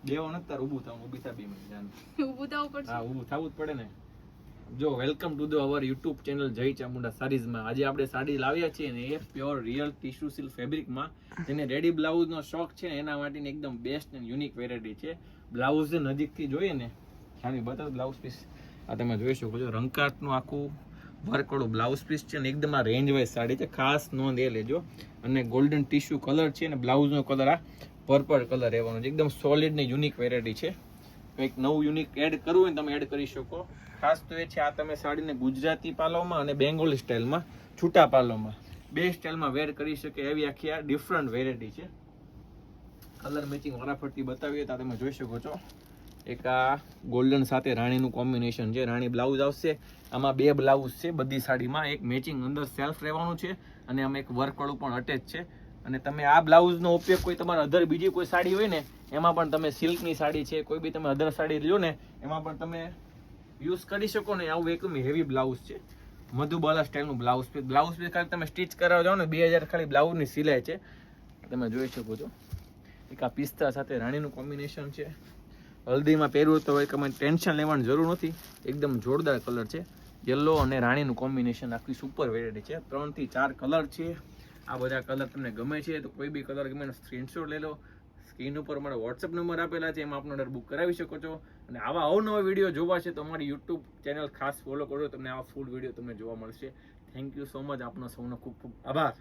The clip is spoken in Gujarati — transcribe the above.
દેવો નથી તાર ઊભું થવું, ઊભી થા 2 મિનિટ જાન. ઊભું થવું પડશે. હા ઊભું થવું જ પડે ને. જો welcome to the our YouTube channel જય ચામુંડા સાડીઝમાં. આજે આપણે સાડી લાવ્યા છીએ ને એ પ્યોર રિયલ ટીશ્યુ સિલ્ક ફેબ્રિકમાં, જેને રેડી બ્લાઉઝનો શોખ છે ને એના માટેની એકદમ બેસ્ટ એન્ડ યુનિક વેરાયટી છે. બ્લાઉઝ નજીકથી જોઈએ ને ખાલી બતાવ બ્લાઉઝ પીસ. આ તમે જોઈ શકો છો રંકાટનું આખું વર્કવાળું બ્લાઉઝ પીસ છે ને એકદમ આ રેન્જ વાઇઝ સાડી છે, ખાસ નોંધ એ લેજો. અને ગોલ્ડન ટીશ્યુ કલર છે ને બ્લાઉઝનો કલર આ પર્પલ કલર રહેવાનો છે. એકદમ સોલિડ ને યુનિક વેરાયટી છે. કંઈક નવું યુનિક એડ કરવું હોય તમે એડ કરી શકો. ખાસ તો એ છે આ તમે સાડીને ગુજરાતી પાલોમાં અને બેંગોલી સ્ટાઇલમાં છૂટા પાલોમાં બે સ્ટાઇલમાં વેર કરી શકે એવી આખી આ ડિફરન્ટ વેરાયટી છે. કલર મેચિંગ વારાફરતી બતાવીએ તો તમે જોઈ શકો છો. એક આ ગોલ્ડન સાથે રાણીનું કોમ્બિનેશન છે. રાણી બ્લાઉઝ આવશે. આમાં 2 બ્લાઉઝ છે બધી સાડીમાં. એક મેચિંગ અંદર સેલ્ફ રહેવાનું છે અને આમાં એક વર્કવાળું પણ અટેચ છે. અને તમે આ બ્લાઉઝનો ઉપયોગ કોઈ તમારા અધર બીજી કોઈ સાડી હોય ને એમાં પણ તમે સિલ્કની સાડી છે કોઈ બી તમે અધર સાડી લ્યો ને એમાં પણ તમે યુઝ કરી શકો ને. આવું એકદમ હેવી બ્લાઉઝ છે, મધુબાલા સ્ટાઇલનું બ્લાઉઝ પીસ. બ્લાઉઝ પીસ ખાલી તમે સ્ટિચ કરાવવા જાઓ ને 2000 ખાલી બ્લાઉઝની સિલાઈ છે. તમે જોઈ શકો છો. એક આ પિસ્તા સાથે રાણીનું કોમ્બિનેશન છે. હલ્દીમાં પહેરવું તો હોય તમે ટેન્શન લેવાની જરૂર નથી. એકદમ જોરદાર કલર છે. યલો અને રાણીનું કોમ્બિનેશન આખી સુપર વેરાયટી છે. 3 થી 4 કલર છે. આ બધા કલર તમને ગમે છે તો કોઈ બી કલર ગમે સ્ક્રીનશોટ લઈ લો. સ્ક્રીન ઉપર મારો વોટ્સઅપ નંબર આપેલા છે, એમાં આપનો ઓર્ડર બુક કરાવી શકો છો. અને આવા અવનવા વિડીયો જોવા છે તો અમારી યુટ્યુબ ચેનલ ખાસ ફોલો કરો. તમને આવા ફૂલ વિડીયો તમને જોવા મળશે. Thank you so much. આપનો સૌનો ખૂબ ખૂબ આભાર.